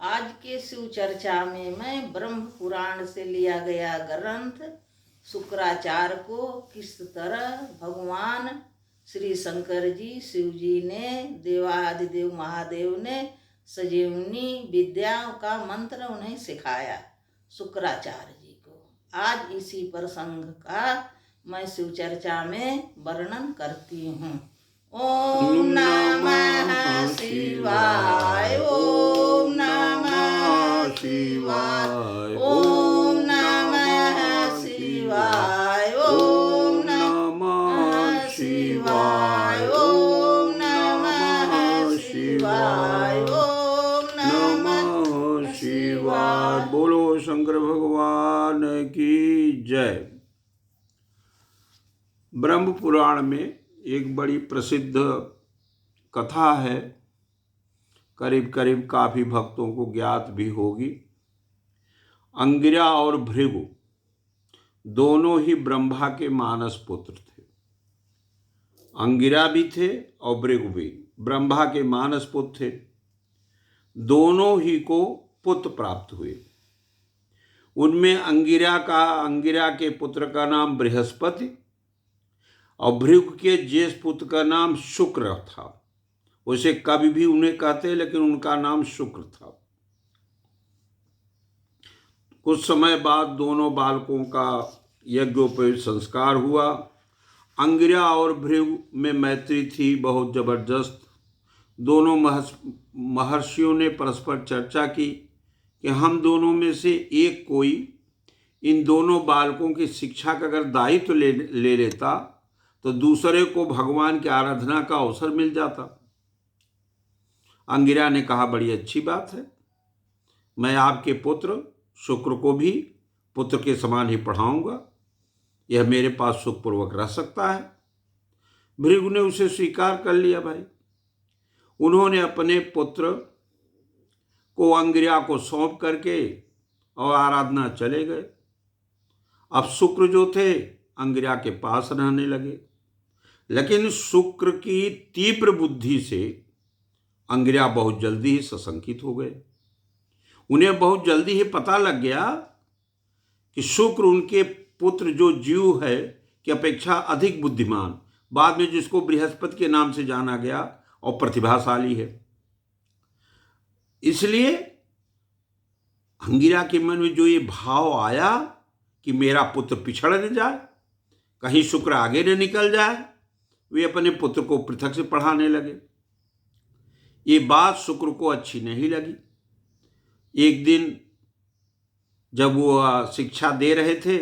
आज के शिव चर्चा में मैं ब्रह्म पुराण से लिया गया ग्रंथ शुक्राचार्य को किस तरह भगवान श्री शंकर जी शिव जी ने देवादिदेव महादेव ने संजीवनी विद्याओं का मंत्र उन्हें सिखाया शुक्राचार्य जी को। आज इसी प्रसंग का मैं शिव चर्चा में वर्णन करती हूँ। ओम नमः शिवाय, ओम नमः शिवाय, ओम नमः शिवाय, ओम नमः शिवाय, ओम नमः शिवाय, ओम नमः शिवाय। बोलो शंकर भगवान की जय। ब्रह्म पुराण में एक बड़ी प्रसिद्ध कथा है, करीब करीब काफ़ी भक्तों को ज्ञात भी होगी। अंगिरा और भृगु दोनों ही ब्रह्मा के मानस पुत्र थे। अंगिरा भी थे और भृगु भी ब्रह्मा के मानस पुत्र थे। दोनों ही को पुत्र प्राप्त हुए। उनमें अंगिरा के पुत्र का नाम बृहस्पति और भृगु के ज्येष्ठ पुत्र का नाम शुक्र था। उसे कभी भी उन्हें कहते, लेकिन उनका नाम शुक्र था। कुछ समय बाद दोनों बालकों का यज्ञोपवीत संस्कार हुआ। अंगिरा और भृगु में मैत्री थी बहुत जबरदस्त। दोनों महर्षियों ने परस्पर चर्चा की कि हम दोनों में से एक कोई इन दोनों बालकों की शिक्षा का अगर दायित्व ले लेता तो दूसरे को भगवान की आराधना का अवसर मिल जाता। अंगिरा ने कहा, बड़ी अच्छी बात है, मैं आपके पुत्र शुक्र को भी पुत्र के समान ही पढ़ाऊंगा, यह मेरे पास सुखपूर्वक रह सकता है। भृगु ने उसे स्वीकार कर लिया। भाई, उन्होंने अपने पुत्र को अंगिरा को सौंप करके और आराधना चले गए। अब शुक्र जो थे अंगिरा के पास रहने लगे, लेकिन शुक्र की तीव्र बुद्धि से अंगिरा बहुत जल्दी ही सशंकित हो गए। उन्हें बहुत जल्दी ही पता लग गया कि शुक्र उनके पुत्र जो जीव है की अपेक्षा अधिक बुद्धिमान, बाद में जिसको बृहस्पति के नाम से जाना गया, और प्रतिभाशाली है। इसलिए अंगिरा के मन में जो ये भाव आया कि मेरा पुत्र पिछड़ न जाए, कहीं शुक्र आगे न निकल जाए, वे अपने पुत्र को पृथक से पढ़ाने लगे। ये बात शुक्र को अच्छी नहीं लगी। एक दिन जब वो शिक्षा दे रहे थे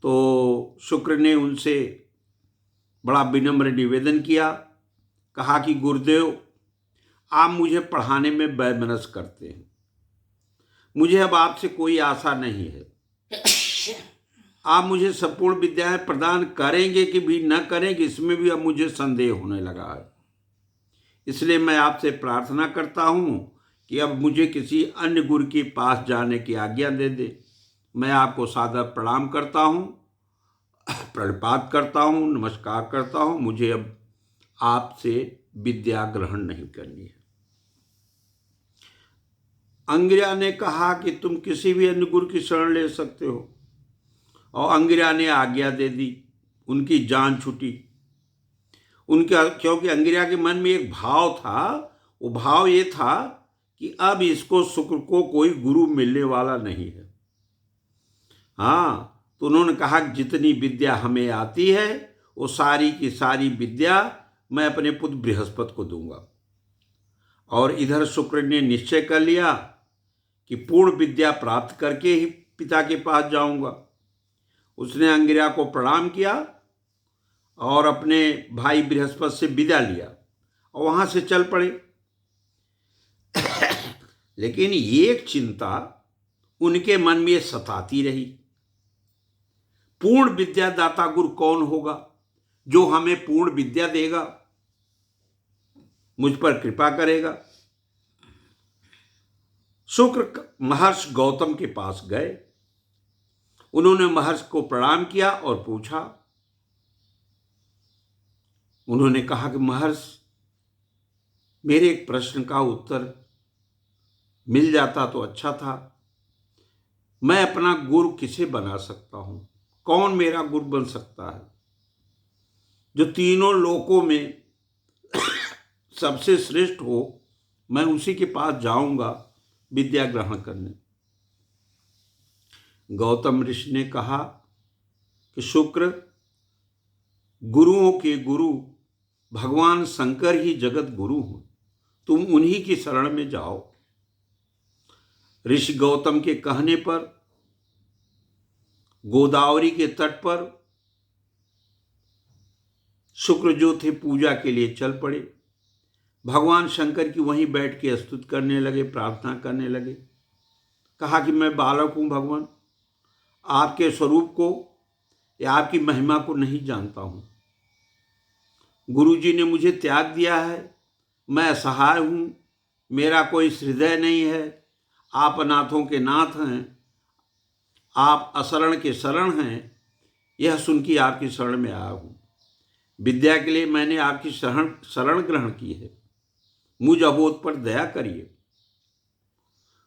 तो शुक्र ने उनसे बड़ा विनम्र निवेदन किया। कहा कि गुरुदेव, आप मुझे पढ़ाने में वैमनस्य करते हैं, मुझे अब आपसे कोई आशा नहीं है। आप मुझे संपूर्ण विद्याएं प्रदान करेंगे कि भी न करेंगे, इसमें भी अब मुझे संदेह होने लगा है। इसलिए मैं आपसे प्रार्थना करता हूं कि अब मुझे किसी अन्य गुरु के पास जाने की आज्ञा दे दे। मैं आपको सादर प्रणाम करता हूं, प्रणिपात करता हूं, नमस्कार करता हूं। मुझे अब आपसे विद्या ग्रहण नहीं करनी है। अंगिरा ने कहा कि तुम किसी भी अन्य गुरु की शरण ले सकते हो, और अंगिरा ने आज्ञा दे दी। उनकी जान छूटी। क्योंकि अंगिरा के मन में एक भाव था, वो भाव ये था कि अब इसको शुक्र को कोई गुरु मिलने वाला नहीं है। हाँ, तो उन्होंने कहा कि जितनी विद्या हमें आती है वो सारी की सारी विद्या मैं अपने पुत्र बृहस्पति को दूंगा। और इधर शुक्र ने निश्चय कर लिया कि पूर्ण विद्या प्राप्त करके ही पिता के पास जाऊंगा। उसने अंगिरा को प्रणाम किया और अपने भाई बृहस्पति से विदा लिया और वहां से चल पड़े। लेकिन एक चिंता उनके मन में सताती रही, पूर्ण विद्यादाता गुरु कौन होगा जो हमें पूर्ण विद्या देगा, मुझ पर कृपा करेगा। शुक्र महर्षि गौतम के पास गए। उन्होंने महर्षि को प्रणाम किया और पूछा। उन्होंने कहा कि महर्षि, मेरे एक प्रश्न का उत्तर मिल जाता तो अच्छा था। मैं अपना गुरु किसे बना सकता हूं? कौन मेरा गुरु बन सकता है? जो तीनों लोकों में सबसे श्रेष्ठ हो, मैं उसी के पास जाऊंगा विद्या ग्रहण करने। गौतम ऋषि ने कहा कि शुक्र, गुरुओं के गुरु भगवान शंकर ही जगत गुरु हो, तुम उन्हीं की शरण में जाओ। ऋषि गौतम के कहने पर गोदावरी के तट पर शुक्र जो थे पूजा के लिए चल पड़े। भगवान शंकर की वहीं बैठ के स्तुति करने लगे, प्रार्थना करने लगे। कहा कि मैं बालक हूं भगवान, आपके स्वरूप को या आपकी महिमा को नहीं जानता हूं। गुरुजी ने मुझे त्याग दिया है, मैं असहाय हूं, मेरा कोई हृदय नहीं है। आप अनाथों के नाथ हैं, आप अशरण के शरण हैं। यह सुन के आपकी शरण में आया हूं। विद्या के लिए मैंने आपकी शरण ग्रहण की है, मुझ अबोध पर दया करिए।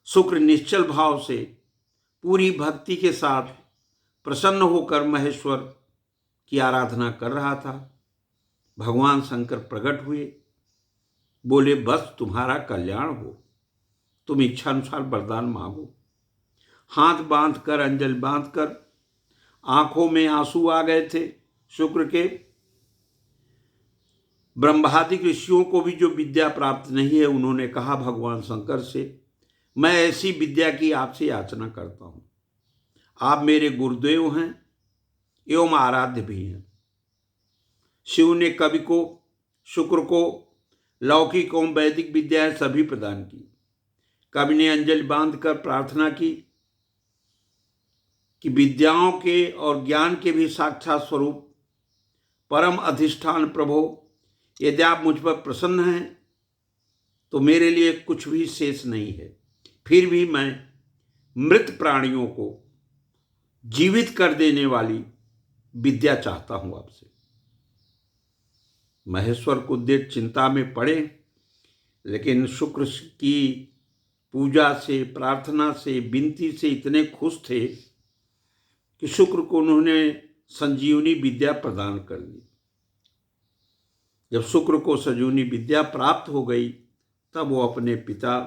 शुक्र निश्चल भाव से पूरी भक्ति के साथ प्रसन्न होकर महेश्वर की आराधना कर रहा था। भगवान शंकर प्रकट हुए, बोले बस तुम्हारा कल्याण हो, तुम इच्छा अनुसार वरदान मांगो। हाथ बांध कर, अंजलि बांध कर, आंखों में आंसू आ गए थे शुक्र के। ब्रह्मादि ऋषियों को भी जो विद्या प्राप्त नहीं है, उन्होंने कहा भगवान शंकर से, मैं ऐसी विद्या की आपसे याचना करता हूं। आप मेरे गुरुदेव हैं एवं आराध्य भी हैं। शिव ने कवि को, शुक्र को लौकिक एवं वैदिक विद्याएं सभी प्रदान की। कवि ने अंजलि बांधकर प्रार्थना की कि विद्याओं के और ज्ञान के भी साक्षात स्वरूप परम अधिष्ठान प्रभो, यदि आप मुझ पर प्रसन्न हैं तो मेरे लिए कुछ भी शेष नहीं है। फिर भी मैं मृत प्राणियों को जीवित कर देने वाली विद्या चाहता हूं आपसे। महेश्वर कुछ देर चिंता में पड़े, लेकिन शुक्र की पूजा से, प्रार्थना से, विनती से इतने खुश थे कि शुक्र को उन्होंने संजीवनी विद्या प्रदान कर दी। जब शुक्र को संजीवनी विद्या प्राप्त हो गई, तब वो अपने पिता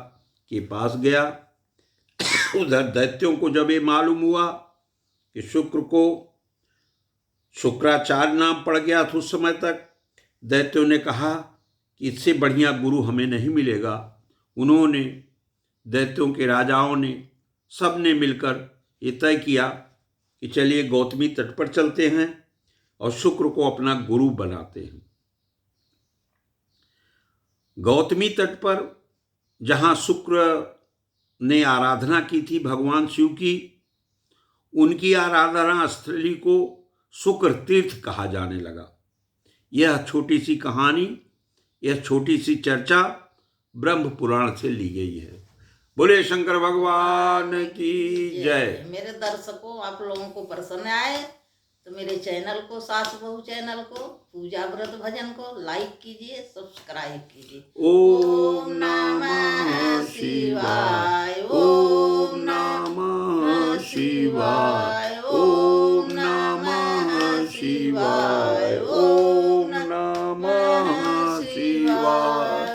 के पास गया। उधर दैत्यों को जब ये मालूम हुआ कि शुक्र को शुक्राचार्य नाम पड़ गया था, उस समय तक दैत्यों ने कहा कि इससे बढ़िया गुरु हमें नहीं मिलेगा। उन्होंने, दैत्यों के राजाओं ने, सब ने मिलकर ये तय किया कि चलिए गौतमी तट पर चलते हैं और शुक्र को अपना गुरु बनाते हैं। गौतमी तट पर जहाँ शुक्र ने आराधना की थी भगवान शिव की, उनकी आराधना स्थली को शुक्र तीर्थ कहा जाने लगा। यह छोटी सी कहानी, यह छोटी सी चर्चा ब्रह्म पुराण से ली गई है। बोले शंकर भगवान की जय। मेरे दर्शकों, आप लोगों को पसंद आए तो मेरे चैनल को, सास बहू चैनल को, पूजा व्रत भजन को लाइक कीजिए, सब्सक्राइब कीजिए। ओम नमः शिवाय, ओम नमः शिवाय।